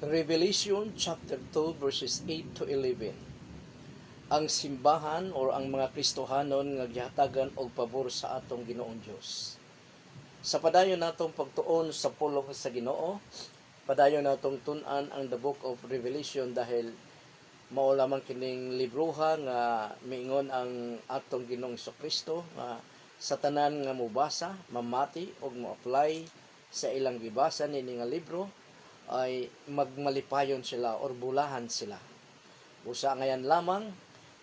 Revelation chapter 2 verses 8 to 11. Ang simbahan or ang mga Kristohanon nga gihatagan og pabor sa atong Ginoong Dios. Sa padayon natong pagtuon sa pulong sa Ginoo, padayon natong tun-an ang the book of Revelation dahil mao lamang kining libruha nga miingon ang atong Ginoong Kristo nga sa tanan nga mobasa, mamati og mo-apply sa ilang gibasa nini nga libro ay magmalipayon sila or bulahan sila. Usa ngayon lamang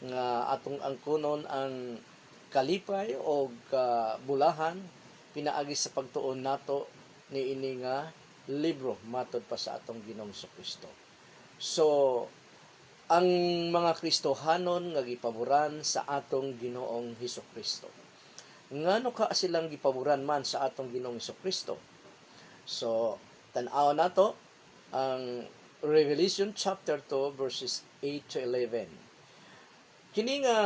nga atong angkunon ang kalipay o bulahan pinaagi sa pagtuon nato ni ini nga libro matod pa sa atong Ginoong Kristo. So ang mga Kristohanon nga gipaboran sa atong Ginoong Kristo. Ngano ka silang gipaboran man sa atong Ginoong Kristo? So tan-aw nato ang Revelation chapter 2 verses 8 to 11. Kini nga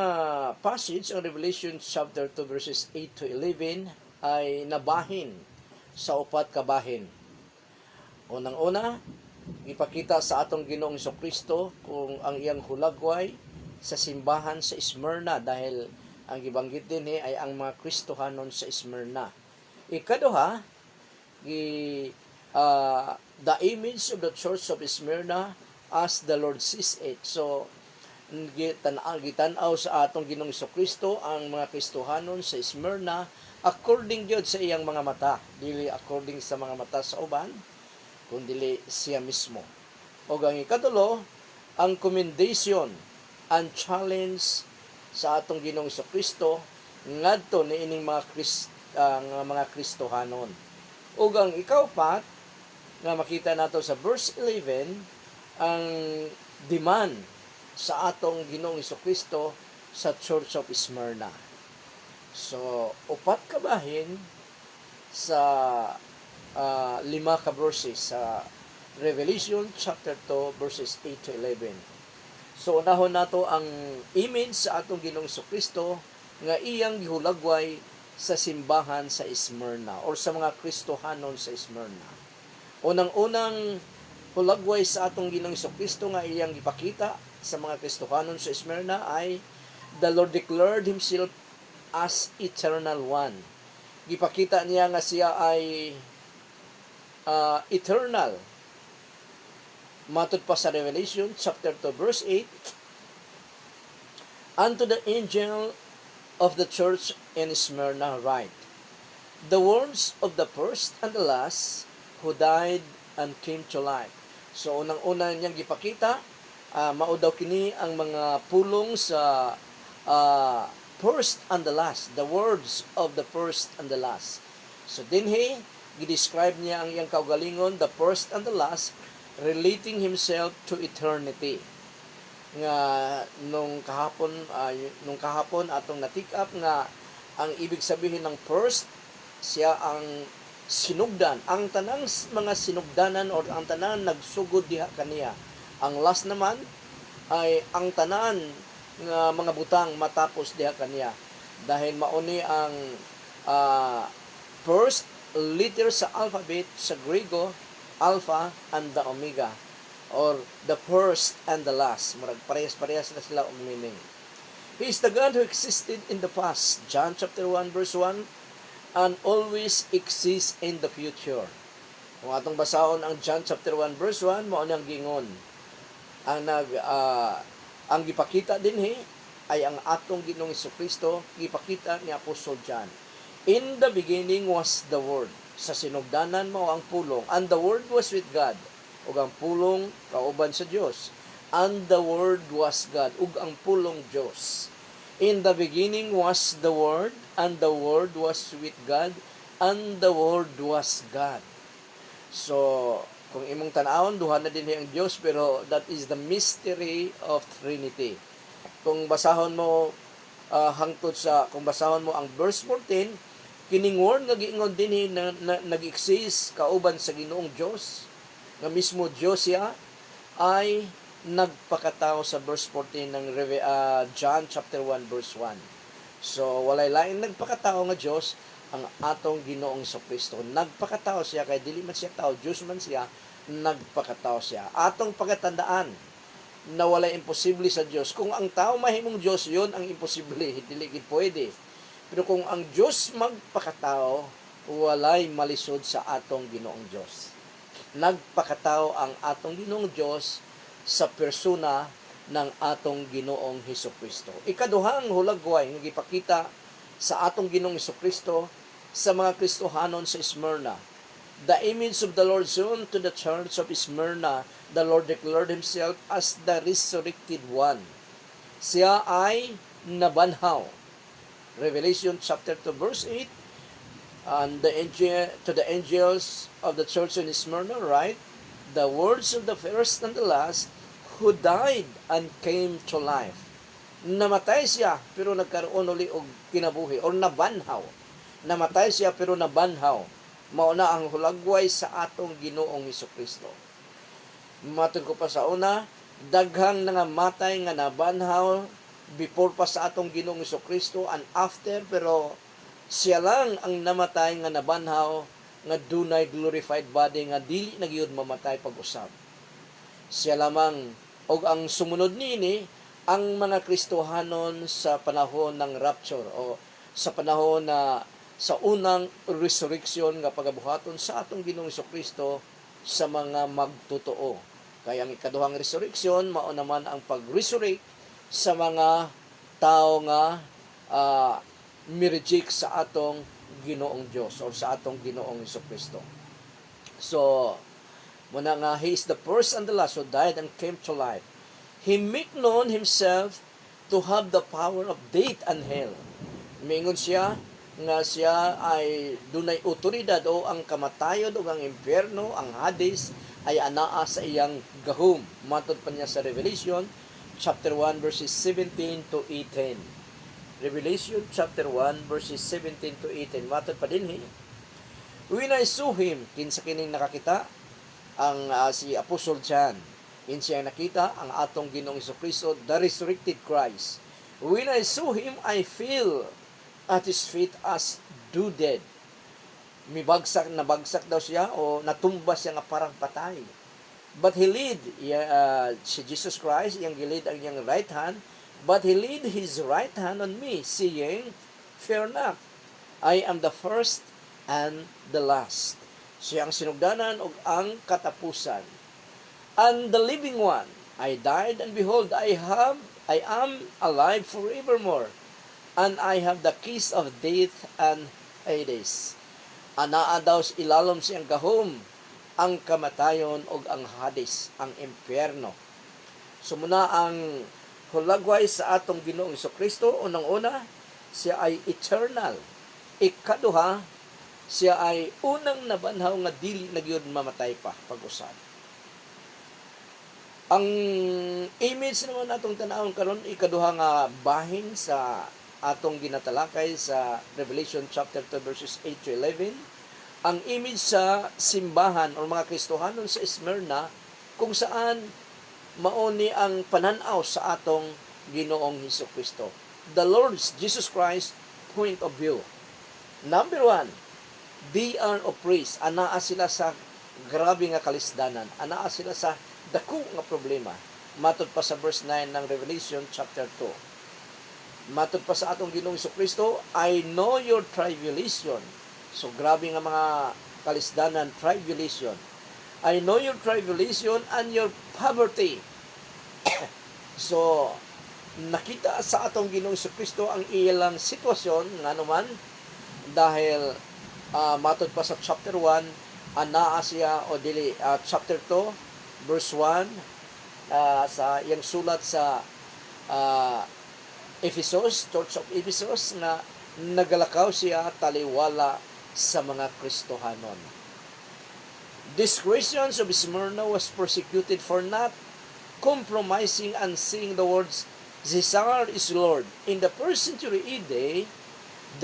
passage ang Revelation chapter 2 verses 8 to 11 ay nabahin sa upat ka bahin. Unang-una, ipakita sa atong Ginoong Kristo kung ang iyang hulagway sa simbahan sa Smyrna dahil ang gibanggit din ay ang mga Kristohanon sa Smyrna. Ikaduha, the image of the church of Smyrna as the Lord sees it. So, gitanaw sa atong Ginoong Kristo ang mga Kristohanon sa Smyrna according gyud sa iyang mga mata, dili according sa mga mata sa uban, kundi siya mismo. O ang ikatulo, ang commendation and challenge sa atong Ginoong Kristo ngadto niining mga Kristohanon. O ang ikaupat, nga makita nato sa verse 11 ang demand sa atong Ginoong Kristo sa Church of Smyrna. So, upat ka bahin sa 5 ka verses sa Revelation chapter 2 verses 8 to 11. So, unahon nato ang image sa atong Ginoong Kristo nga iyang gihulagway sa simbahan sa Smyrna or sa mga Kristohanon sa Smyrna. Unang-unang hulagway sa atong Ginoong Kristo nga iyang ipakita sa mga Kristohanon sa Smyrna ay the Lord declared Himself as Eternal One. Gipakita niya nga siya ay eternal. Matod pa sa Revelation chapter 2 verse 8, unto the angel of the church in Smyrna write, the words of the first and the last who died and came to life. So unang-una niyang gipakita, mao daw kini ang mga pulong sa first and the last, the words of the first and the last. So dinhi gidescribe niya ang iyang kaugalingon, the first and the last, relating himself to eternity. Nga nung kahapon atong na-pick up nga ang ibig sabihin ng first, siya ang sinugdan, ang tanang mga sinugdanan o ang tanang nagsugod diha kaniya. Ang last naman ay ang tanan nga mga butang matapos diha kaniya. Dahil mauni ang first letter sa alphabet sa Griego, alpha and the omega, or the first and the last. Murag parehas-parehas na sila ang meaning. He is the God who existed in the past, John chapter 1 verse 1, and always exists in the future. Kung atong basahon ang John chapter 1 verse 1, mao nang gingon. Ang gipakita dinhi ay ang atong Ginoong Kristo, gipakita ni Apostol John. In the beginning was the Word. Sa sinugdanan mao ang pulong, and the Word was with God. Ug ang pulong kauban sa Dios. And the Word was God. Ug ang pulong Dios. In the beginning was the Word, and the Word was with God, and the Word was God. So, kung imong tan-awon, duha na din ang Dios, pero that is the mystery of Trinity. Kung basahon mo kung basahon mo ang verse 14, kining word nga giingon dinhi na nag-exist kauban sa Ginoong Dios, nga mismo Dios siya ay nagpakatao sa verse 14 ng John chapter 1 verse 1. So walay lain nagpakatao nga Dios ang atong Ginoong Kristo. Nagpakatao siya kay dili man siya tao, Dios man siya, nagpakatao siya. Atong pagkatandaan na walay imposible sa Dios. Kung ang tao mahimong Dios, yon ang imposible, dili gid pwede. Pero kung ang Dios magpakatao, walay malisod sa atong Ginoong Dios. Nagpakatao ang atong Ginoong Dios sa persona ng atong Ginoong Hesukristo. Ikaduhang hulagway nga gipakita sa atong Ginoong Hesukristo sa mga Kristohanon sa Smyrna. The image of the Lord shown to the church of Smyrna, the Lord declared Himself as the resurrected one. Siya ay nabanhaw. Revelation chapter 2 verse 8, and to the angels of the church in Smyrna write, the words of the first and the last, who died and came to life. Namatay siya, pero nagkaroon uli og kinabuhi, or nabanhaw. Namatay siya, pero nabanhaw. Mauna ang hulagway sa atong Ginoong Hesukristo. Matod ko pa sa una, daghang nangamatay nga nabanhaw before pa sa atong Ginoong Hesukristo and after, pero siya lang ang namatay nga nabanhaw nga dunay glorified body nga dili na gyud mamatay pag-usab. Siya lamang og ang sumunod niini ang mga Kristohanon sa panahon ng rapture o sa panahon na sa unang resurrection nga pagabuhaton sa atong Ginoong Hesukristo sa mga magtotoo. Kaya ang ikaduhang resurrection mao naman ang pag-resurrect sa mga tao nga mireject sa atong Ginoong Dios o sa atong Ginoong Hesukristo. So, muna nga, He is the first and the last who died and came to life. He make known Himself to have the power of death and hell. Mingon siya nga siya ay dunay otoridad o ang kamatayon o ang impyerno, ang Hades, ay anaa sa iyang gahom. Matod pa niya sa Revelation chapter 1 verses 17 to 18. Revelation chapter 1 verses 17 to 18. Matod pa din when I saw Him, kinsa kining nakakita ang si Apostle John. Kinsa nakita ang atong Ginoong Hesukristo, the resurrected Christ. When I saw Him, I fell at His feet as do dead. Nabagsak daw siya o natumba siya nga parang patay. But He laid, si Jesus Christ, iyang gilid ang iyang right hand, but He laid His right hand on me, saying, fear not, I am the first and the last. Siya ang sinugdanan o ang katapusan. And the living one, I died, and behold, I am alive forevermore, and I have the keys of death and Hades. Anaa daw ilalom siyang gahom, ang kamatayon o ang Hades, ang impyerno. Sumuna ang hulagway sa atong Ginoong Hesukristo. Unang-una, siya ay eternal. Ikaduha, siya ay unang nabanhaw nga dili na gyud mamatay pa pag-usab. Ang image naman atong tan-awon karon ikaduha nga bahin sa atong ginatalakay sa Revelation chapter 2 verses 8 to 11, ang image sa simbahan o mga Kristohanon sa Smyrna kung saan mauni ang pananaw sa atong Ginoong Hesukristo. The Lord's Jesus Christ point of view. Number 1, they are oppressed. Anaa sila sa grabe nga kalisdanan. Anaa sila sa dako nga problema. Matod pa sa verse 9 ng Revelation chapter 2. Matod pa sa atong Ginoong Hesukristo, I know your tribulation. So, grabe nga mga kalisdanan, tribulation. I know your tribulation and your poverty. So, nakita sa atong Ginoong Hesukristo ang ilang sitwasyon, nga naman, dahil matod pa sa chapter 1, anaa siya, o dili, chapter 2, verse 1, sa iyang sulat sa Ephesus, Church of Ephesus, na nagalakaw siya taliwala sa mga Kristohanon. These Christians of Smyrna was persecuted for not compromising and saying the words, Caesar is Lord. In the first century AD,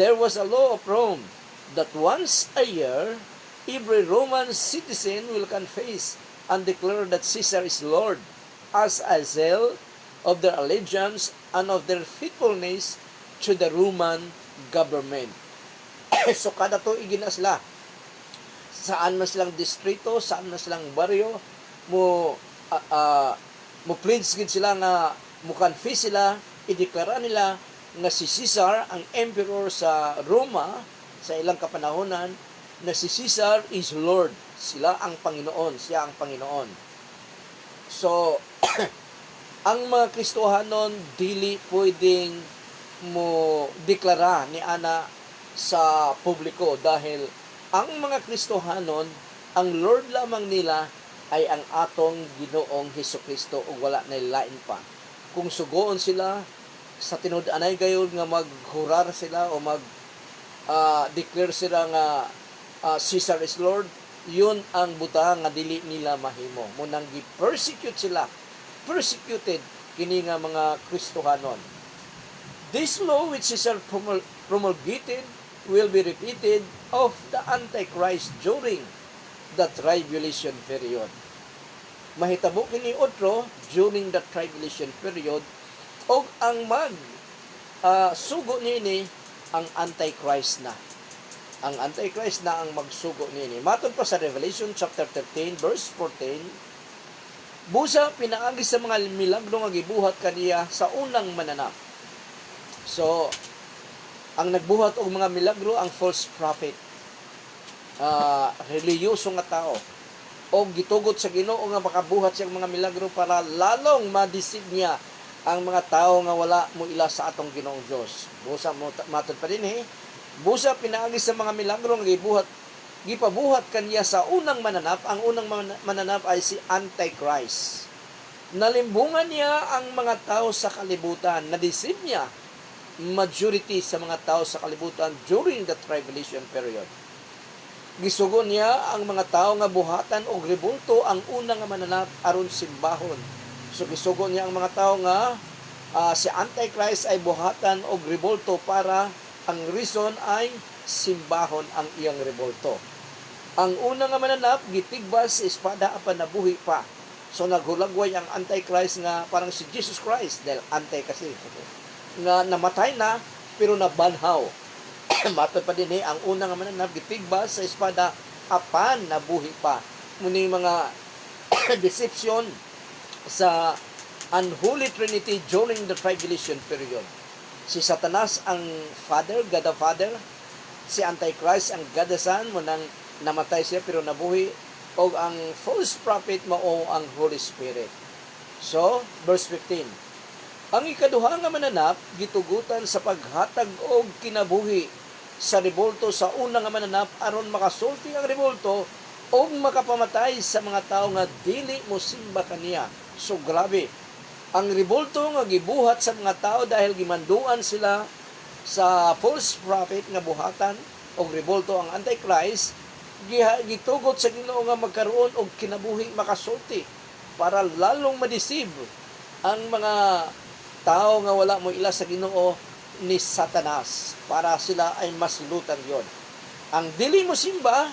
there was a law of Rome that once a year, every Roman citizen will confess and declare that Caesar is Lord as a zeal of their allegiance and of their faithfulness to the Roman government. So kada tuig ginasla saan man silang distrito, saan man silang baryo, mo ah, ah, mo pledge gid sila nga mo confess sila, ideklara nila nga si Caesar ang emperor sa Roma sa ilang kapanahonan, na si Caesar is Lord. Sila ang Panginoon, siya ang Panginoon. So ang mga Kristohanon dili pwedeng mo deklara ni ana sa publiko dahil ang mga Kristohanon, ang Lord lamang nila ay ang atong Ginoong Hesukristo ug wala na lain pa. Kung sugoon sila sa tinud-anay gayon nga maghurar sila o declare sila nga Caesar is Lord, yun ang buta nga dili nila mahimo. Munang gi-persecute sila, persecuted kini nga mga Kristohanon. This law which Caesar promulgated will be repeated of the Antichrist during the tribulation period. Mahitabo kini otro during the tribulation period, og ang sugo nini ang Antichrist na. Ang Antichrist na ang magsugo nini. Matod pa sa Revelation chapter 13 verse 14, busa pinaagi sa mga milagro nga gibuhat kaniya sa unang mananap. So, ang nagbuhat og mga milagro ang false prophet, reliyoso nga tao, o gitugot sa Ginoo nga makabuhat siyang mga milagro para lalong ma-deceive niya ang mga tao nga wala mo ila sa atong Ginoong Dios. Busa mo matod pa din busa pinaagi sa mga milagro nga gipabuhat kaniya sa unang mananap. Ang unang mananap ay si Antichrist. Nalimbungan niya ang mga tao sa kalibutan, na-deceive niya majority sa mga tao sa kalibutan during the tribulation period. Gisugo niya ang mga tao nga buhatan og rebulto ang unang nga mananap aron simbahon. So gisugo niya ang mga tao nga si Antichrist ay buhatan og rebulto para ang reason ay simbahon ang iyang rebulto. Ang unang nga mananap gitigbas sa espada apan nabuhi pa. So naghulagway ang Antichrist nga parang si Jesus Christ dahil anti kasi nga namatay na pero nabanhaw. Matod pa din ang unang nga mananap gitigbas sa espada apan nabuhi pa. Muni mga deception sa unholy trinity during the tribulation period. Si Satanas ang Father, God the Father, si Antichrist ang God the Son, munang namatay siya pero nabuhi, o ang false prophet mao ang Holy Spirit. So, verse 15. Ang ikaduha nga mananap gitugutan sa paghatag og kinabuhi sa rebulto sa una nga mananap aron makasulti ang rebulto o makapamatay sa mga tao nga dili mosimba kaniya. So grabe. Ang rebulto nga gibuhat sa mga tao dahil gimanduan sila sa false prophet nga buhatan og rebulto ang Antichrist, gitugot sa Ginoo nga magkaroon og kinabuhi makasulti para lalong ma-deceive ang mga tao nga wala mo ila sa Ginoo ni Satanas para sila ay maslutan yon. Ang dili mo simba,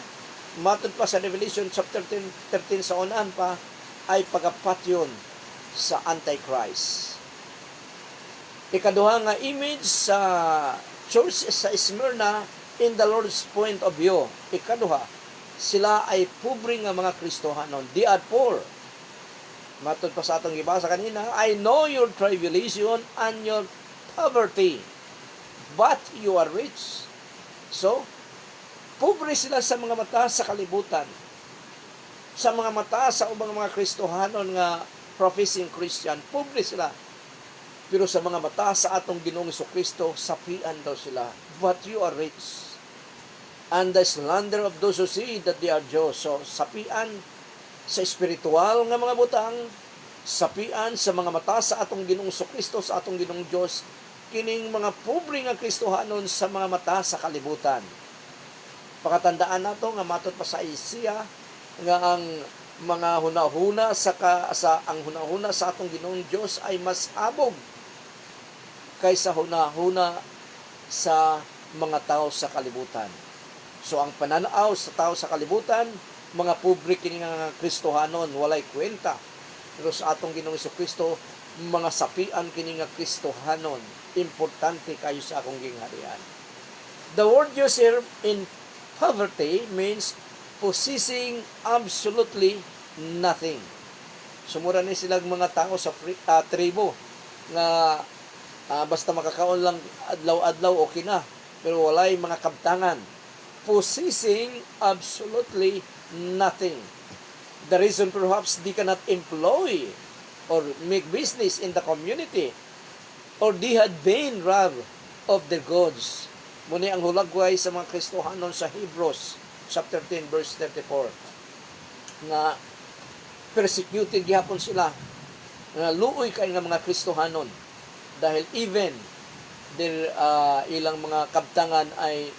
matod pa sa Revelation chapter 13 sa unahan pa, ay pagapatyon sa Antichrist. Ikaduha nga image sa church sa Smyrna in the Lord's point of view. Ikaduha, sila ay pobre nga mga Kristohanon. They are poor. Matod pa sa atong gibasa kanina, I know your tribulation and your poverty, but you are rich. So, pobre sila sa mga mata sa kalibutan. Sa mga mata sa ubang mga Kristohanon nga professing Christian, pobre sila. Pero sa mga mata sa atong Ginoong Jesucristo, sapian daw sila, but you are rich. And the slander of those who say that they are Jews. So, sapian sa espiritual nga mga butang, sapian sa mga mata sa atong Ginoong Jesucristo, sa atong Ginoong Dios, kining mga pobre nga Kristohanon sa mga mata sa kalibutan. Pakatandaan nato nga matod pa sa Isaiah nga ang mga hunahuna ang hunahuna sa atong Ginoong Dios ay mas abog kaysa hunahuna sa mga tao sa kalibutan. So ang pananaw sa tao sa kalibutan, mga pobre kini nga Kristohanon walay kwenta. Pero sa atong Ginoong Jesucristo, mga sapian kini nga Kristohanon, importante kayo sa akong gingharian. The word used here in poverty means possessing absolutely nothing. Sumura ni silang mga tao sa tribo nga basta makakaon lang adlaw-adlaw okay na, pero walay mga kabtangan. Possessing absolutely nothing. The reason perhaps they cannot employ or make business in the community, or they had vain wrath of their gods. Muna ang hulagway sa mga Kristohanon sa Hebrews chapter 10 verse 34 nga persecuted gihapon sila, nga luoy kay nga mga Kristohanon dahil even their ilang mga kabtangan ay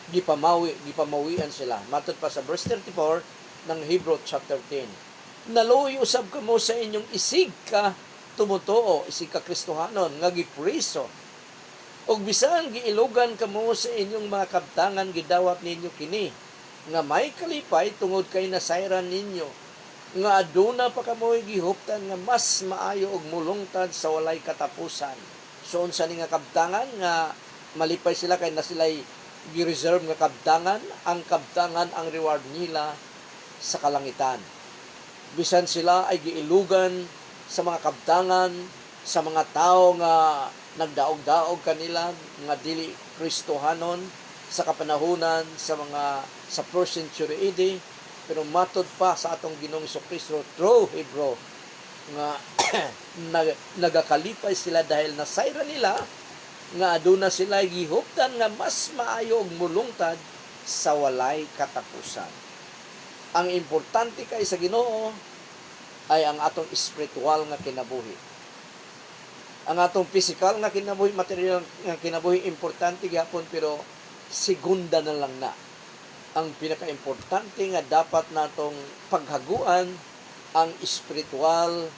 gipamawian sila. Matod pa sa verse 34 ng Hebrew chapter 10. Naluoy usab kamo sa inyong isig ka tumutuo, isig ka Kristohanon nga gipriso. Og bisan giilugan kamo sa inyong mga kabtangan, gidawat ninyo kini nga may kalipay tungod kay nasayran ninyo, nga aduna pa kamoy gihuptan nga mas maayo og mulungtad sa walay katapusan. So unsa ni nga kabtangan nga malipay sila kay na sila'y gi-reserve nga kabtangan, ang kabtangan ang reward nila sa kalangitan. Bisan sila ay giilugan sa mga kabtangan, sa mga tao nga nagdaog-daog kanila nga dili Kristohanon sa kapanahunan sa first century AD, pero matod pa sa atong Ginoong Kristo through Hebrew nga nagakalipay sila dahil nasayra nila nga aduna sila gihuptan nga mas maayo og mulungtad sa walay katapusan. Ang importante kay sa Ginoo ay ang atong spiritual nga kinabuhi. Ang atong physical nga kinabuhi, material nga kinabuhi importante gyapon, pero segunda na lang na. Ang pinaka-importante nga dapat natong paghaguan ang spiritual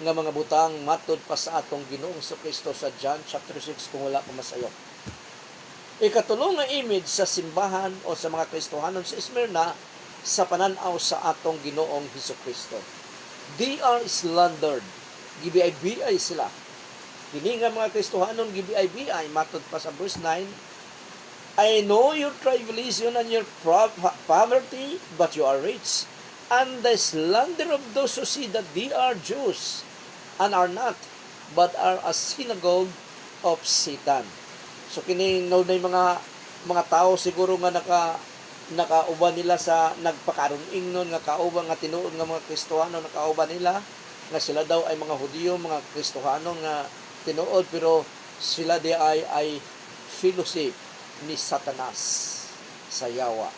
nga mga butang matod pa sa atong Ginoong Kristo sa John chapter 6 kung wala ko masayo. Ikatulong nga image sa simbahan o sa mga Kristohanon sa Smyrna sa pananaw sa atong Ginoong Kristo. They are slandered. Gibiay-biay sila. Kini nga mga Kristohanon gibiay-biay matod pa sa verse 9. I know your tribulation and your poverty, but you are rich. And the slander of those who see that they are Jews and are not, but are a synagogue of Satan. So kini no na mga tao siguro nga nakauban nila sa nagpakaron ingnon nga kauban nga tinuod nga mga Kristohano, nakauban nila nga sila daw ay mga Hudiyo, mga Kristohano nga tinuod, pero sila di ay fellowship ni Satanas sa yawa.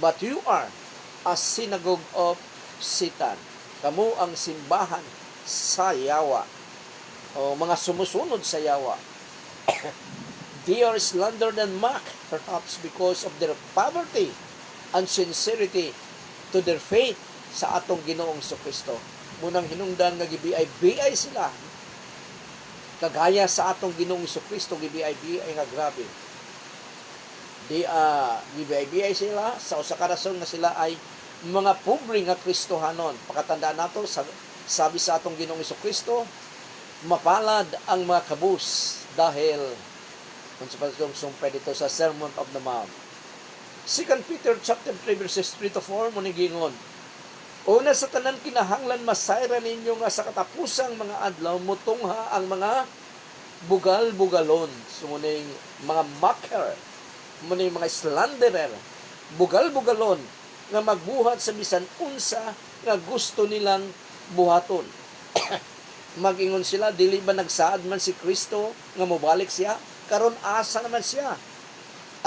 But you are a synagogue of Satan. Kamu ang simbahan sa yawa, o mga sumusunod sa yawa. They are slandered and mocked, perhaps because of their poverty and sincerity to their faith sa atong Ginoong Kristo. Munang hinungdan nga gibiay-biay sila, kagaya sa atong Ginoong Kristo, gibiay-biay nga grabe. Gibiay-biay sila sa usa ka rason nga sila ay mga pobre nga Kristohanon. Pakatandaan nato, sabi sa atong Ginoong Kristo, mapalad ang mga kabus dahil kung sa patutong sumpay dito sa Sermon of the Mount. 2 Peter chapter 3 verses 3 to 4 munigingon, una sa tanan kinahanglan masayra ninyo nga sa katapusang mga adlaw mutungha ang mga bugal-bugalon, sumuning mga mocker, muning mga slanderer, bugal-bugalon nga magbuhat sa bisan unsa nga gusto nilang buhaton. Magingon sila, dili ba nagsaad man si Kristo nga mobalik siya? Karon asa naman siya?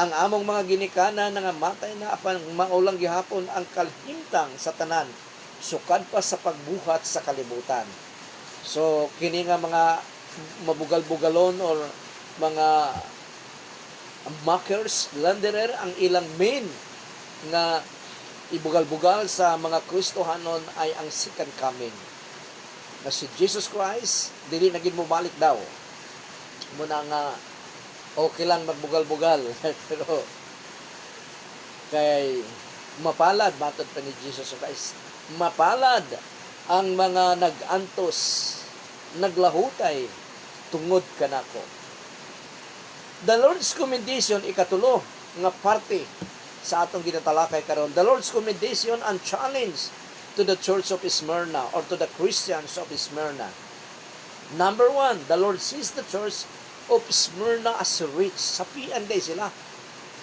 Ang among mga ginikana nga matay na apan maulang gihapon ang kalhimtang sa tanan, sukad pa sa pagbuhat sa kalibutan. So kini nga mga mabugal-bugalon or mga mockers, slanderer, ang ilang main nga ibugal-bugal sa mga Kristohanon ay ang second coming. Na si Jesus Christ, dili naging mubalik daw. Muna nga, okay lang magbugal-bugal. Pero, kay mapalad, matod pa ni Jesus Christ, mapalad ang mga nag-antos, naglahutay, tungod kanako. The Lord's commendation, ikatulo, nga parte sa atong ginatalakay karon. The Lord's commendation and challenge to the church of Smyrna or to the Christians of Smyrna. Number 1, the Lord sees the church of Smyrna as rich. Sapian day sila.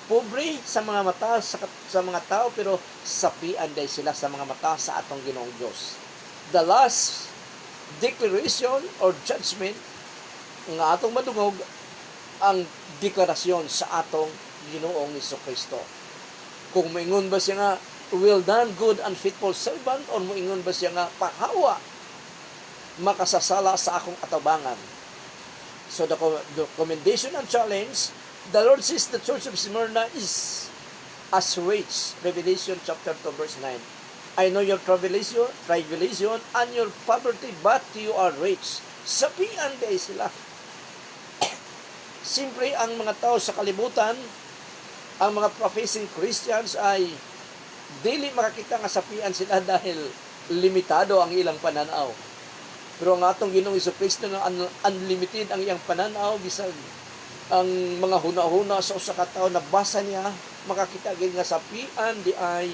Pobre sa mga mata sa mga tao, pero sapian day sila sa mga mata sa atong Ginoong Dios. The last declaration or judgment nga atong madungog ang deklarasyon sa atong Ginoong Jesucristo. Kung moingon ba siya nga, well done, good and faithful servant, or moingon ba siya nga, pahawa, makasasala sa akong atabangan. So the commendation and challenge, the Lord says the church of Smyrna is as rich. Revelation chapter 2 verse 9. I know your tribulation and your poverty, but you are rich. Sapian day sila. Siyempre, ang mga tao sa kalibutan, ang mga professing Christians ay dili makakita nga sapian sila dahil limitado ang ilang pananaw. Pero ang atong Ginoong Jesucristo na unlimited ang iyang pananaw, bisag ang mga huna-huna sa usa ka tawo nabasa niya, makakita gid nga sapian di ay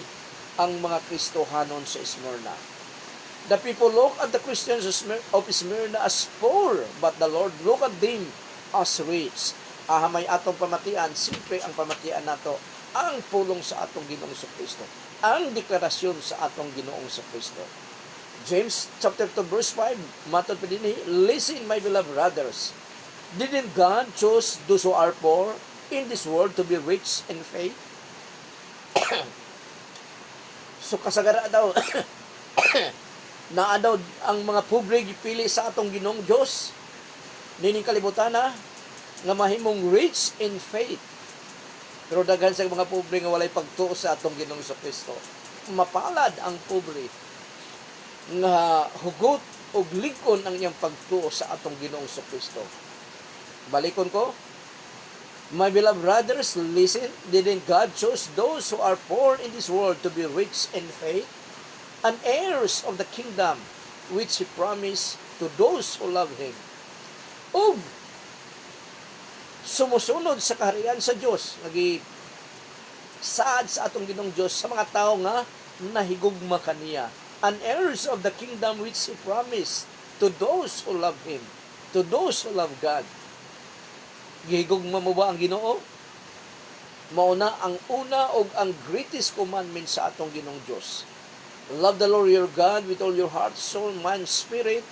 ang mga Kristohanon sa Smyrna. The people look at the Christians of Smyrna as poor, but the Lord look at them as rich. May atong pamatian, simple ang pamatian nato, ang pulong sa atong Ginoong Jesucristo, ang deklarasyon sa atong Ginoong Jesucristo. James chapter 2 verse 5, matod pa dinhi, listen my beloved brothers, didn't God choose those who are poor in this world to be rich in faith? So kasagara daw naa daw ang mga pobre gipili sa atong Ginoong Dios nining kalibutan nga mahimong rich in faith. Pero daghan sa mga pobre nga walay pagtuo sa atong Ginoong Jesucristo. Mapalad ang pobre nga hugot og likon ang iyang pagtuo sa atong Ginoong Jesucristo. Balikon ko, my beloved brothers, listen, didn't God choose those who are poor in this world to be rich in faith and heirs of the kingdom which He promised to those who love Him? O sumusunod sa kaharian sa Diyos, saad sa atong Ginoong Diyos sa mga tao nga nahigugma kaniya. And heirs of the kingdom which He promised to those who love Him, to those who love God. Gihigugma mo ba ang Ginoo? Mauna ang una o ang greatest commandment sa atong Ginoong Diyos. Love the Lord your God with all your heart, soul, mind, spirit.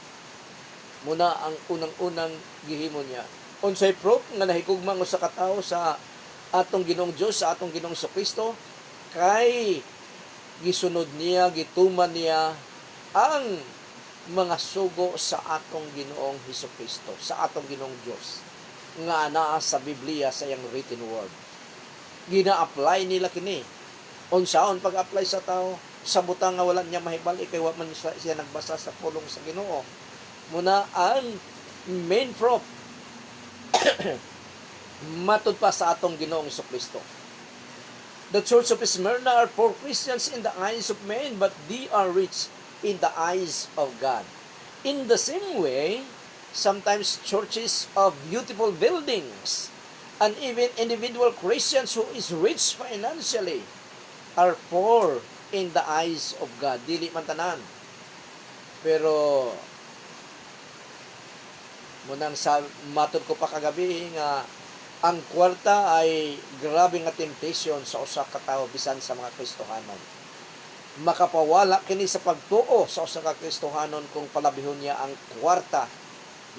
Muna ang unang-unang gihimo niya. Unsay proof nga nahigugma sa katao sa atong Ginoong Diyos, sa atong Ginoong Jesucristo, kay gisunod niya, gituman niya ang mga sugo sa atong Ginoong Jesucristo, sa atong Ginoong Diyos nga naa sa Biblia sa iyang written word. Gina-apply nila kini. Unsaon pag-apply sa tao? Sa butang nga wala niya mahibalik kay wa man siya nagbasa sa pulong sa Ginoo. Muna ang main proof matud pa sa atong Ginoong Jesucristo. The church of Smyrna are poor Christians in the eyes of men, but they are rich in the eyes of God. In the same way, sometimes churches of beautiful buildings and even individual Christians who is rich financially are poor in the eyes of God. Dili man tanan. Pero munang sa matod ko pa kagabi nga ang kwarta ay grabe nga temptation sa usa ka tawo bisan sa mga Kristohanon. Makapawala kini sa pagtuo sa usa ka Kristohanon kung palabihon niya ang kwarta.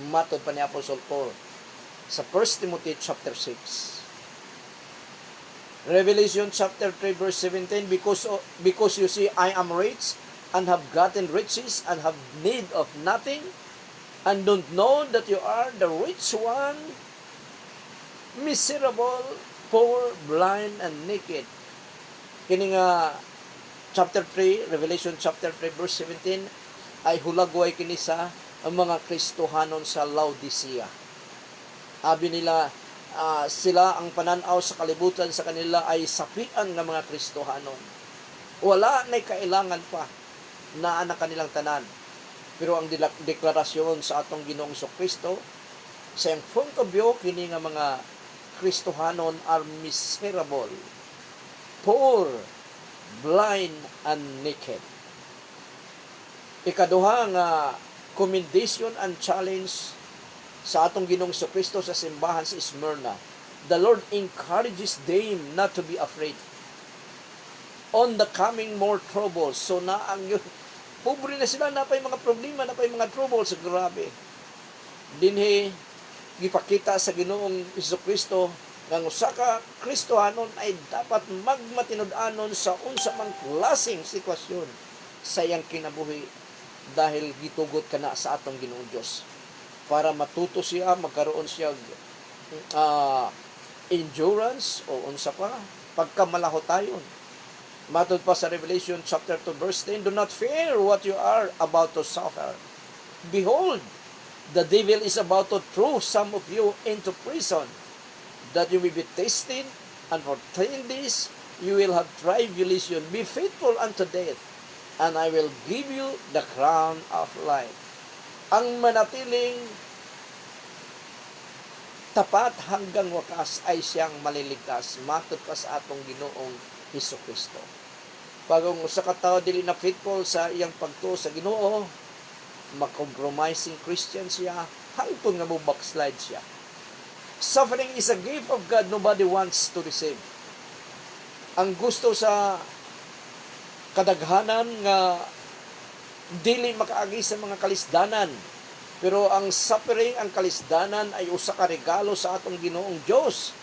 Matod pa ni Apostle Paul sa 1 Timothy chapter 6. Revelation chapter 3 verse 17, because you see I am rich and have gotten riches and have need of nothing, and don't know that you are the rich one, miserable, poor, blind, and naked. Kini nga chapter 3, Revelation chapter 3 verse 17 ay hulagway kini sa ang mga Kristohanon sa Laodicea. Abi nila sila ang pananaw sa kalibutan sa kanila ay sapian ng mga Kristohanon. Wala na'y kailangan pa na anak kanilang tanan. Pero ang deklarasyon sa atong Ginoong Jesucristo sa iyang point of view, kini nga mga Kristohanon are miserable, poor, blind, and naked. Ikaduha nga commendation and challenge sa atong Ginoong Kristo sa simbahan sa Smyrna. The Lord encourages them not to be afraid on the coming more troubles. So na ang yun, pobre na sila, napay mga problema, napay mga troubles, grabe. Dinhi gipakita sa Ginoong Kristo nga usa ka Kristohanon ay dapat magmatinud-anon sa unsa mang klaseng sitwasyon sa iyang kinabuhi dahil gitugot kana sa atong Ginoong Dios para matuto siya, magkaroon siya endurance o unsa pa pagkamalahotayon. Matod pa sa Revelation chapter 2 verse 10, do not fear what you are about to suffer. Behold, the devil is about to throw some of you into prison, that you may be tested, and for 10 days you will have tribulation. Be faithful unto death, and I will give you the crown of life. Ang manatiling tapat hanggang wakas ay siyang maliligtas. Matod pa sa atong Ginoong Hesukristo. Pagong usa ka tawo dili na faithful sa iyang pagtuo sa Ginoo, mag-compromising Christian siya, hangtod nga mo backslide siya. Suffering is a gift of God nobody wants to receive. Ang gusto sa kadaghanan nga dili makaagi sa mga kalisdanan, pero ang suffering, ang kalisdanan ay usa ka regalo sa atong Ginoong Dios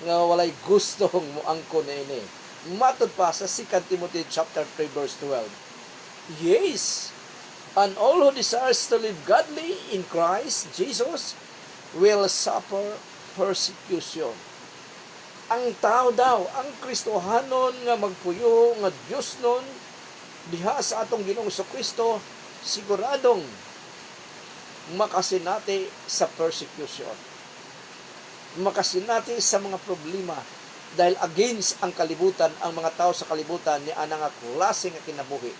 nga walay gustong moangkon ini. Matod pa sa 2 Timothy chapter 3 verse 12. Yes, and all who desires to live godly in Christ Jesus will suffer persecution. Ang tao daw, ang Kristohanon nga magpuyo nga Dios nun diha sa atong Ginoong Kristo, siguradong makasinati sa persecution. Makasinati sa mga problema dahil against ang kalibutan, ang mga tao sa kalibutan ni ana nga klase nga kinabuhi.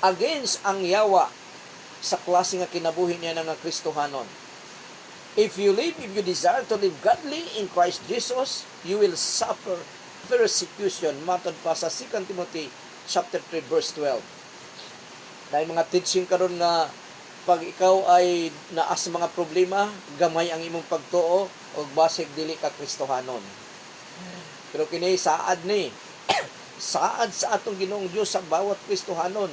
Against ang yawa sa klase nga kinabuhi niya nga Kristohanon. If you desire to live godly in Christ Jesus, you will suffer persecution. Matod pa sa 2 Timothy chapter 3 verse 12. Dahil mga teaching karon nga pag ikaw ay naa sa mga problema, gamay ang imong pagtuo o basig dili ka Kristohanon. Pero kini saad ni saad sa atong Ginoong Dios sa bawat Kristohanon.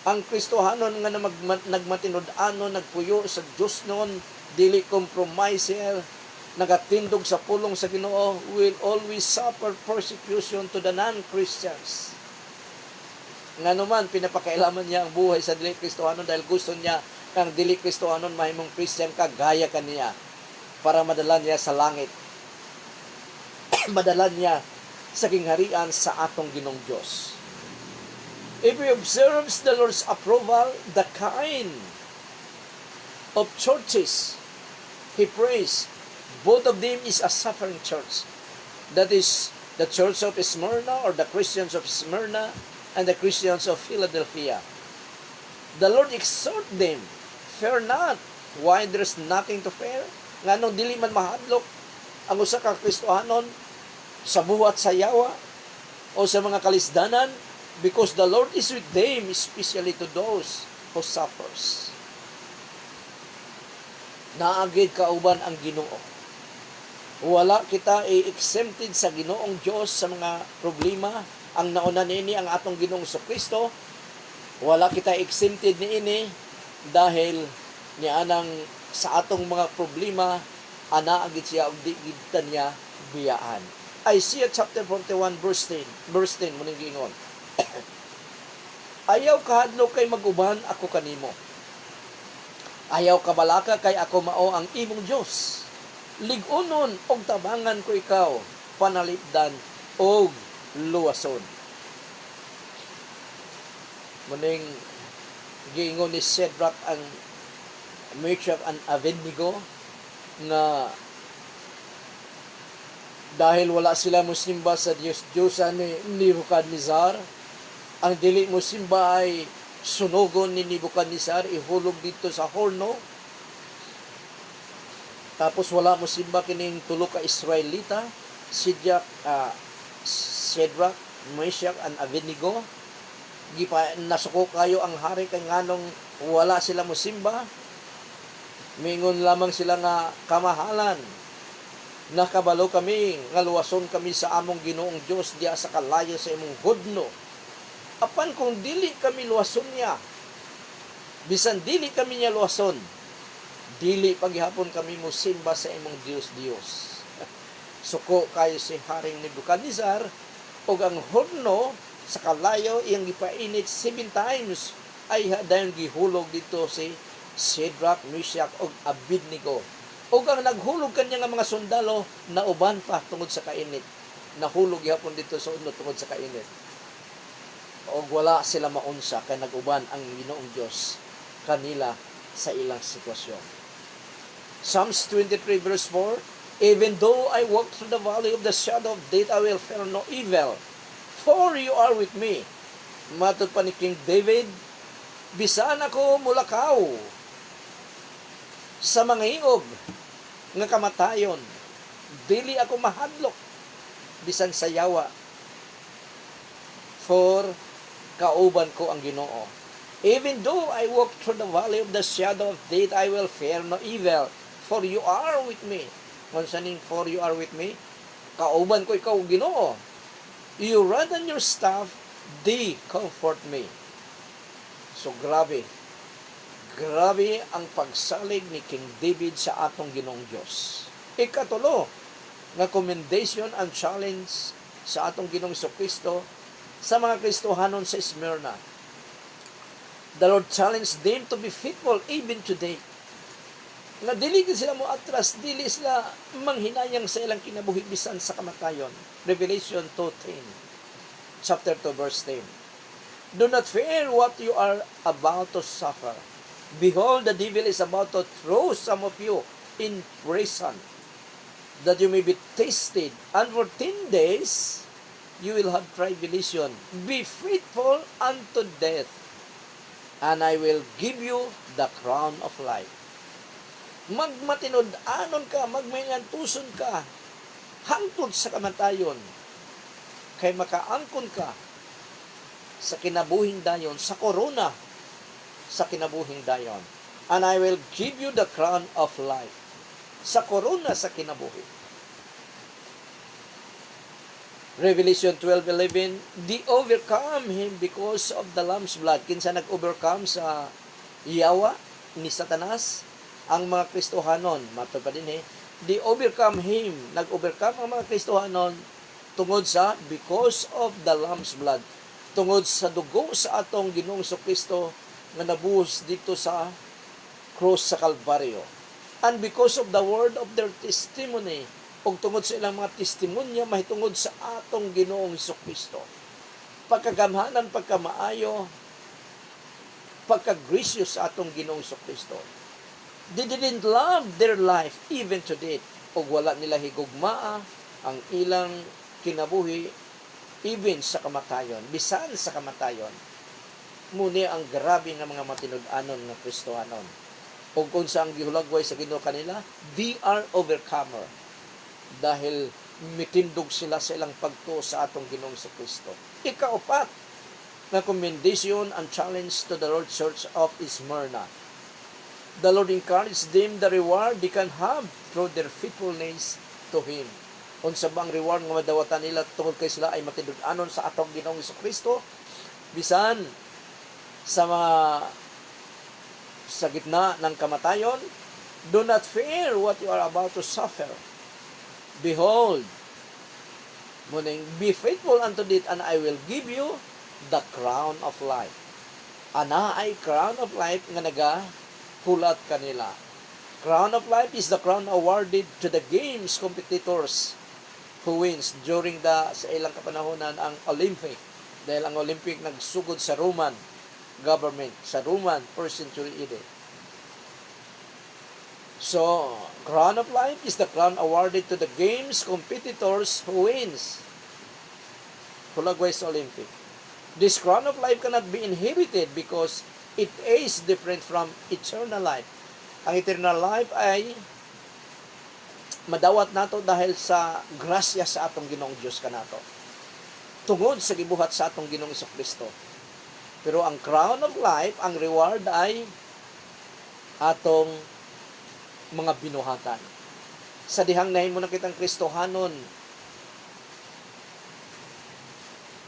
Ang Kristohanon nga nagmatinud-anon, nagpuyo sa Dios noon, dili compromiser, nagatindog sa pulong sa Ginoo, will always suffer persecution to the non-Christians. Nga naman, pinapakailaman niya ang buhay sa dili Kristohanon dahil gusto niya ang dili Kristohanon mahimong Christian ka, gaya kaniya para madala niya sa langit. Madala niya sa kingharian sa atong Ginoong Dios. If we observe the Lord's approval, the kind of churches He prays, both of them is a suffering church. That is the Church of Smyrna or the Christians of Smyrna and the Christians of Philadelphia. The Lord exhort them, fear not. Why there's nothing to fear? Nganong dili man mahadlok ang usa ka Kristohanon sa buhat sa yawa o sa mga kalisdanan, because the Lord is with them, especially to those who suffers. Naagid kauban ang Ginoo. Wala kita exempted sa Ginoong Dios sa mga problema. Ang nauna niini ang atong Ginoong Kristo. Wala kita exempted niini dahil nianang sa atong mga problema anaagid siya ug di gid niya biyaan. Isaiah chapter 41 verse 10 muning giingon. Ayaw kahadlok kay maguban ako kanimo. Ayaw kabalaka kay ako mao ang imong Dios. Lig-unon og tabangan ko ikaw, panalipdan og luwason. Muning giingon ni Shadrach ang Meshach and Abednego na dahil wala sila musimba sa Diyos-Diyosan ni Nebuchadnezzar, ang dili musimba ay sunugon ni Nebuchadnezzar, ihulog dito sa horno. Tapos wala musimba kining tulo ka Israelita, Shadrach, Meshach, and Abednego. Nasuko kayo ang hari kay nganong wala sila mosimba. Mingon lamang sila nga kamahalan. Nakabalo kami, nga luwason kami sa among Ginoong Dios diya sa kalayo sa imong hudno. Apan kung dili kami luwason niya, bisan dili kami niya luwason, dili paghapon kami mosimba sa imong Dios. Suko kayo si Haring Nebuchadnezzar, o ang hudno sa kalayo iyang gipainit 7 times, ay dayon gihulog dito si Shadrach, Meshach, o Abednego. O ang naghulog kanya nga mga sundalo, nauban pa tungod sa kainit. Nahulog yapon dito sa udno tungod sa kainit. O wala sila maunsa, kay naguban ang Ginoong Dios kanila sa ilang sitwasyon. Psalms 23 verse 4, even though I walk through the valley of the shadow of death, I will fear no evil, for you are with me. Matod pa ni King David, bisan ako mulakaw sa mga hiob nga kamatayon, dili ako mahadlok bisan sa yawa, for kauban ko ang Ginoo. Even though I walk through the valley of the shadow of death, I will fear no evil, for you are with me. Concerning for you are with me, kauban ko ikaw, Ginoo. You rod and your staff, they comfort me. So grabe ang pagsalig ni King David sa atong Ginoong Dios. Ikatulo, nga commendation and challenge sa atong Ginoong Kristo sa mga Kristohanon sa Smyrna. The Lord challenged them to be faithful even today. Nga dili sila mo atras, dili sila manghinayang sa ilang kinabuhi bisan sa kamatayon. Revelation 2:10, chapter 2 verse 10. Do not fear what you are about to suffer. Behold, the devil is about to throw some of you in prison, that you may be tasted, and for 10 days you will have tribulation. Be faithful unto death, and I will give you the crown of life. Magmatinod-anon ka, magmayantuson ka, hangtod sa kamatayon, kay makaangkon ka sa kinabuhing dayon, sa korona sa kinabuhing dayon. And I will give you the crown of life. Sa korona sa kinabuhi. Revelation 12:11, they overcome him because of the Lamb's blood. Kinsa nag-overcome sa yawa ni Satanas? Ang mga Kristohanon, matod pa din they overcome him. Nag-overcome ang mga Kristohanon tungod sa because of the Lamb's blood. Tungod sa dugo sa atong Ginoong Kristo nga nabuhos dito sa cross sa Kalbaryo. And because of the word of their testimony, o tungod sa ilang mga testimonya, mahitungod sa atong Ginoong Kristo. Pagkagamhanan, pagkamaayo, pagkagrisyo sa atong Ginoong Kristo. They didn't love their life even to death. O wala nila higugmaa ang ilang kinabuhi even sa kamatayon, bisan sa kamatayon. Muni ang grabe nga mga matinud-anon nga Kristohanon. O kung saan gihulagway sa Ginoo kanila, they are overcomer. Dahil mitindog sila sa ilang pagtuo sa atong Ginoong Kristo. Ikaapat, na commendation and challenge to the Lord Church of Smyrna. The Lord encouraged them the reward they can have through their faithfulness to Him. Unsa bang reward nga madawatan nila tungod kay sila ay matindog-anon sa atong Ginoong Kristo? Bisan sa mga sa gitna ng kamatayon, do not fear what you are about to suffer. Behold, muning, be faithful unto death, and I will give you the crown of life. Ana ay crown of life nga nagahulat kanila. Crown of life is the crown awarded to the games competitors who wins during sa ilang kapanahonan ang Olympic. Dahil ang Olympic nagsugod sa Roman government, sa Roman 1st century edict. So, crown of life is the crown awarded to the games competitors who wins. Hulagway sa Olympic. This crown of life cannot be inherited because it is different from eternal life. Ang eternal life ay madawat nato dahil sa grasya sa atong Ginoong Dios kanato. tungod sa gibuhat sa atong Ginoong Kristo. Pero ang crown of life, ang reward ay atong mga binuhatan. Sa dihang nahimo na kitang Kristohanon,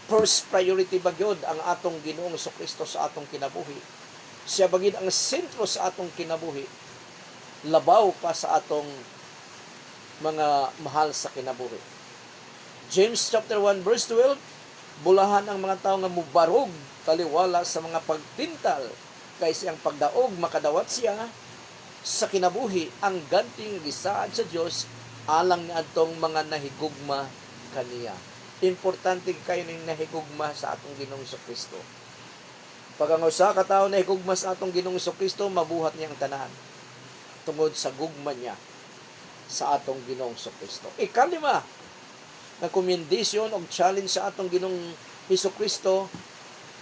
first priority bagyod ang atong Ginoong Kristo sa atong kinabuhi. Siya bagid ang sentro sa atong kinabuhi. Labaw pa sa atong mga mahal sa kinabuhi. James chapter 1 verse 12, bulahan ang mga tao nga mubarog taliwala sa mga pagtintal kaysa ang pagdaog makadawat siya sa kinabuhi ang ganting gisaad sa Dios alang ni adtong mga nahigugma kaniya. Importante kayo ning nahigugma sa atong Ginoong Kristo. Pag ang usa ka tawo nahigugma sa atong Ginoong Kristo, mabuhat niya ang tanan tungod sa gugma niya sa atong Ginoong Kristo. Ikalima, na commendation o challenge sa atong Ginoong Kristo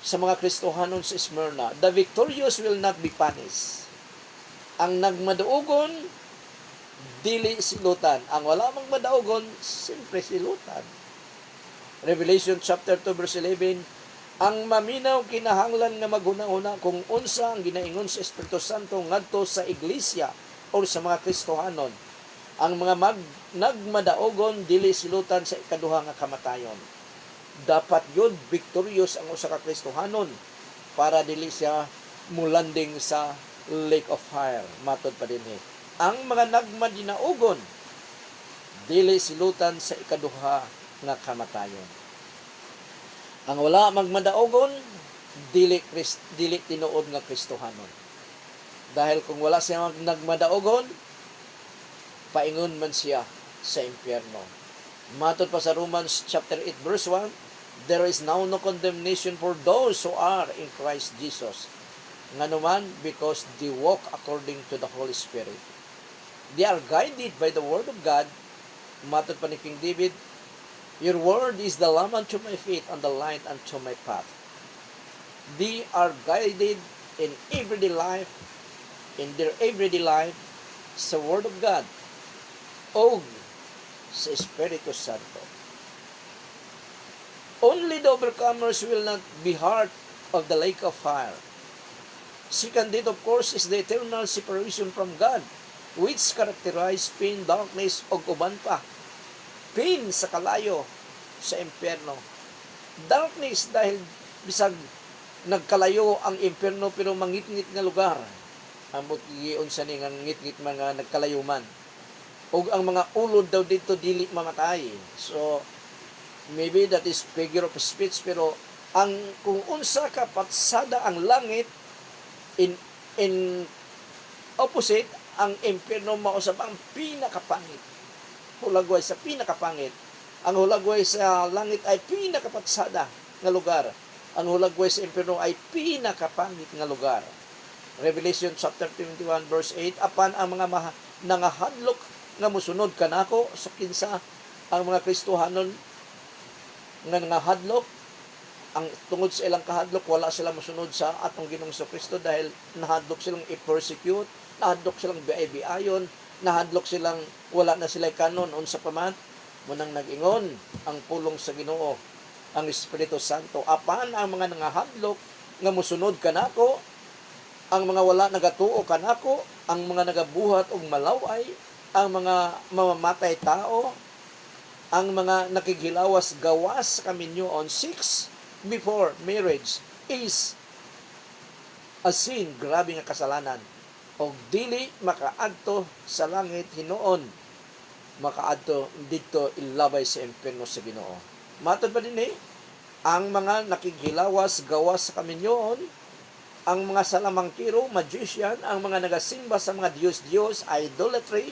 sa mga Kristohanon sa Smyrna. The victorious will not be punished. Ang nagmadaugon, dili silutan. Ang wala mang madaugon, siyempre silutan. Revelation chapter 2 verse 11, ang maminaw kinahanglan nga maghuna-huna kung unsa ang ginaingon sa Espiritu Santo ngadto sa iglesia o sa mga Kristohanon. Ang mga nagmadaogon dili silutan sa ikaduha nga kamatayon. Dapat yun victorious ang usa ka Kristohanon para dili siya mulanding sa lake of fire. Matod pa dinhi. Ang mga nagmadinaogon dili silutan sa ikaduha nga kamatayon. Ang wala magmadaogon dili tinuod nga Kristohanon. Dahil kung wala siya nagmadaogon, paingon man siya sa impyerno. Matod pa sa Romans chapter 8 verse 1, there is now no condemnation for those who are in Christ Jesus. Nganuman, because they walk according to the Holy Spirit. They are guided by the Word of God. Matod pa ni King David, your word is the lamp unto my feet and the light unto my path. They are guided in their everyday life sa Word of God o sa Espiritu Santo. Only the overcomers will not be hurt of the lake of fire. Second death, of course, is the eternal separation from God, which characterize pain, darkness, o uban pa. Pain sa kalayo sa impyerno. Darkness dahil bisag nagkalayo ang impyerno pero mangit-ngit nga lugar. Ambot giyon sa ni nga ngit-ngit mga nagkalayo man. O ang mga ulod daw dito dili mamatay. So maybe that is figure of speech, pero ang kung unsa ka patsada ang langit in opposite, ang impyerno mausab ang pinakapangit. Hulagway sa pinakapangit. Ang hulagway sa langit ay pinakapatsada nga lugar. Ang hulagway sa impyerno ay pinakapangit nga lugar. Revelation chapter 21 verse 8, apan ang mga nangahadlok nga musunod kanako sa kinsa ang mga Kristohanon nga nangahadlok, ang tungod sa ilang kahadlok wala sila musunod sa atong Ginoong Kristo dahil nahadlok silang i-persecute, nahadlok silang biay-biayon, nahadlok silang wala na sila kanon unsa pa man. Munang nag-ingon ang pulong sa Ginoo, ang Espiritu Santo, apan ang mga nangahadlok nga musunod kanako, ang mga wala nagatuo kanako, ang mga nagabuhat og malaway, ang mga mamamatay tao, ang mga nakigilawas gawas kaminyo on 6 before marriage is a sin, grabe nga kasalanan, o dili makaadto sa langit hinuon, makaadto dito ilabay sa impierno sa Ginoo. Matod pa dinhi, ang mga nakigilawas gawas sa kaminyoon, ang mga salamangkiro, magician, ang mga nagasimba sa mga Diyos, idolatry,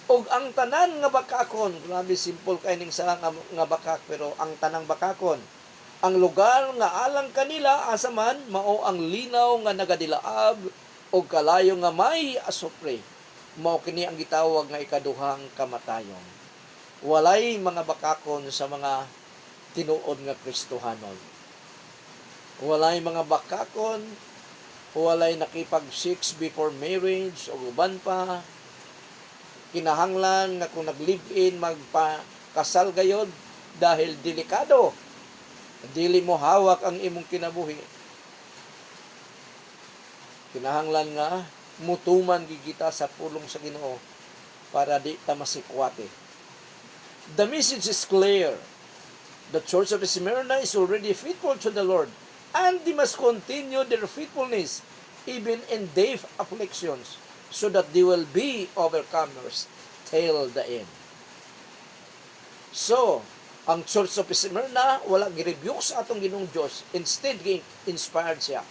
ug ang tanan nga bakakon, grabe simple kay ning sa nga bakak, pero ang tanang bakakon, ang lugar nga alang kanila asaman mao ang linaw nga nagadilaab o kalayo nga may asupre. Mao kini ang gitawag nga ikaduhang kamatayon. Walay mga bakakon sa mga tinuod nga Kristohanon. Walay mga bakakon, walay nakipag-sex before marriage o uban pa. Kinahanglan nga kung nag-live-in, magpakasal gayod, dahil delikado. Dili mo hawak ang imong kinabuhi. Kinahanglan nga mutuman gigita sa pulong sa Ginoo para di ta masikwate. The message is clear. The church of Smyrna is already faithful to the Lord, and they must continue their faithfulness even in deep afflictions, so that they will be overcomers till the end. So, ang church of Smyrna wala gi-rebuke sa atong Ginoong Dios, instead inspired siya.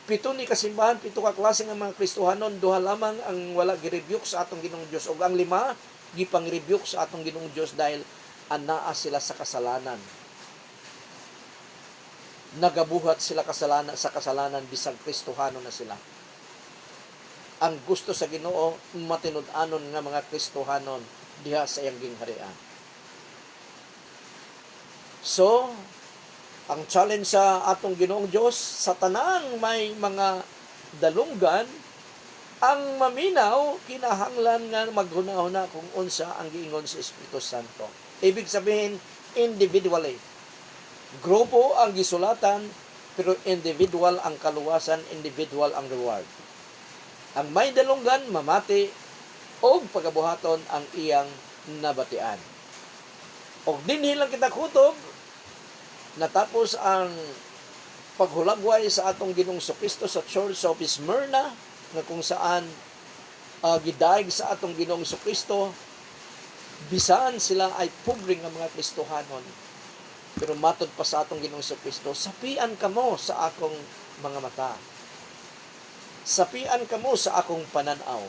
Pito ni kasimbahan, pito ka klase ng mga Kristohanon, duha lamang ang wala gi-rebuke sa atong Ginoong Dios, ug ang lima gipang-rebuke sa atong Ginoong Dios dahil anaa sila sa kasalanan. Nagabuhat sila sa kasalanan bisag Kristohano na sila. Ang gusto sa Ginoo matinud-anon nga mga Kristohanon diha sa iyang gingharian. So, ang challenge sa atong Ginoong Dios sa tanang may mga dalunggan, ang maminaw kinahanglan nga maghunahuna kung unsa ang giingon sa Espiritu Santo. Ibig sabihin individually. Grupo ang gisulatan, pero individual ang kaluwasan, individual ang reward. Ang may dalunggan mamati o pagabuhaton ang iyang nabatian. O dinhi lang kita kutob, natapos ang paghulagway sa atong Ginoong Kristo sa Church of Smyrna, na kung saan gidaig sa atong Ginoong Kristo, bisan sila ay pobre nga mga Kristohanon. Pero matod pa sa atong Ginoong Kristo, sapian kamo sa akong mga mata. Sapian kamo sa akong pananaw.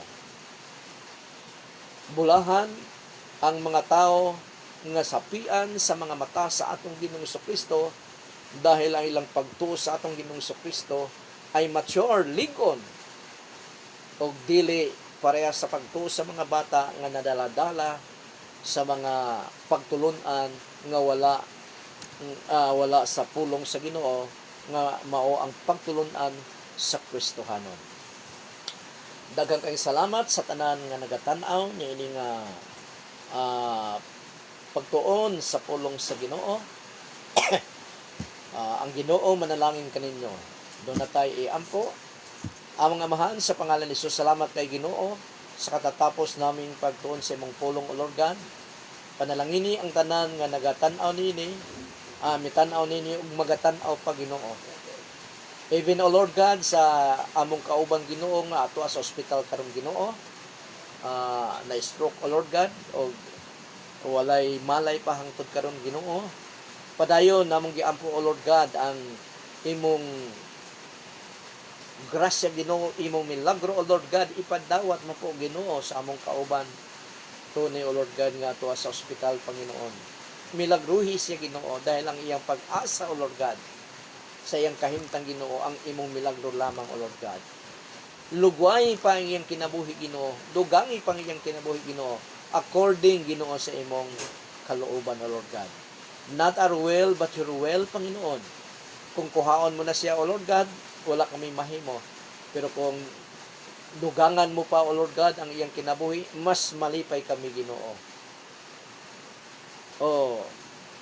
Bulahan ang mga tao nga sapian sa mga mata sa atong Ginoong Kristo dahil ang ilang pagtuo sa atong Ginoong Kristo ay mature, ligon, o dili pareha sa pagtuo sa mga bata nga nadala-dala sa mga pagtulunan nga wala sa pulong sa Ginoo nga mao ang pagtulunan sa Kristohanon. Daghang kay salamat sa tanan nga nagatan-aw niini nga pagtuon sa pulong sa Ginoo. Ang Ginoo manalangin kaninyo. Doon na tayo iampo. Among Amahan, sa pangalan ni Jesus, salamat kay Ginoo sa katatapos naming pagtuon sa imong pulong, O Lord God. Panalangini ang tanan nga nagatan-aw nini, mitan-aw nini ug magatan-aw pa Ginoo. Even, O Lord God, sa among kauban Ginoo nga ato sa ospital karong Ginoo, na stroke, O Lord God, o walay malay pa hangtod karon Ginoo. Padayon namong giampo, O Lord God, ang imong grasya Ginoo, imong milagro, O Lord God, ipadawat mo po Ginoo sa among kauban tunay, O Lord God, nga ato sa ospital, Panginoon. Milagruhi siya Ginoo dahil ang iyang pag-asa, O Lord God, sa iyang kahimtang Ginoo, ang imong milagro lamang, O Lord God. Lugway pa ang iyang kinabuhi Ginoo, dugangi pa ang iyang kinabuhi Ginoo, according Ginoo sa imong kalooban, O Lord God. Not our will, but your will, Panginoon. Kung kuhaon mo na siya, O Lord God, wala kami mahimo. Pero kung dugangan mo pa, O Lord God, ang iyang kinabuhi, mas malipay kami Ginoo.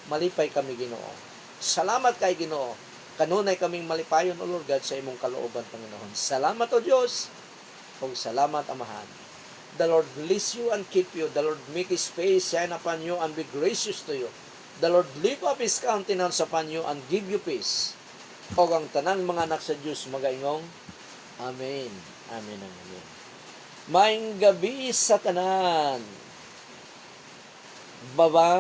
Malipay kami Ginoo. Salamat kay Ginoo. Kanunay kaming malipayon, O Lord God, sa imong kalooban, Panginoon. Salamat, O Diyos. O salamat, Amahan. The Lord bless you and keep you. The Lord make His face shine upon you and be gracious to you. The Lord lift up His countenance upon you and give you peace. O ang tanang mga anak sa Diyos magaingong, Amen. Amen. Amen. Maayong gabi sa tanan. Bye-bye.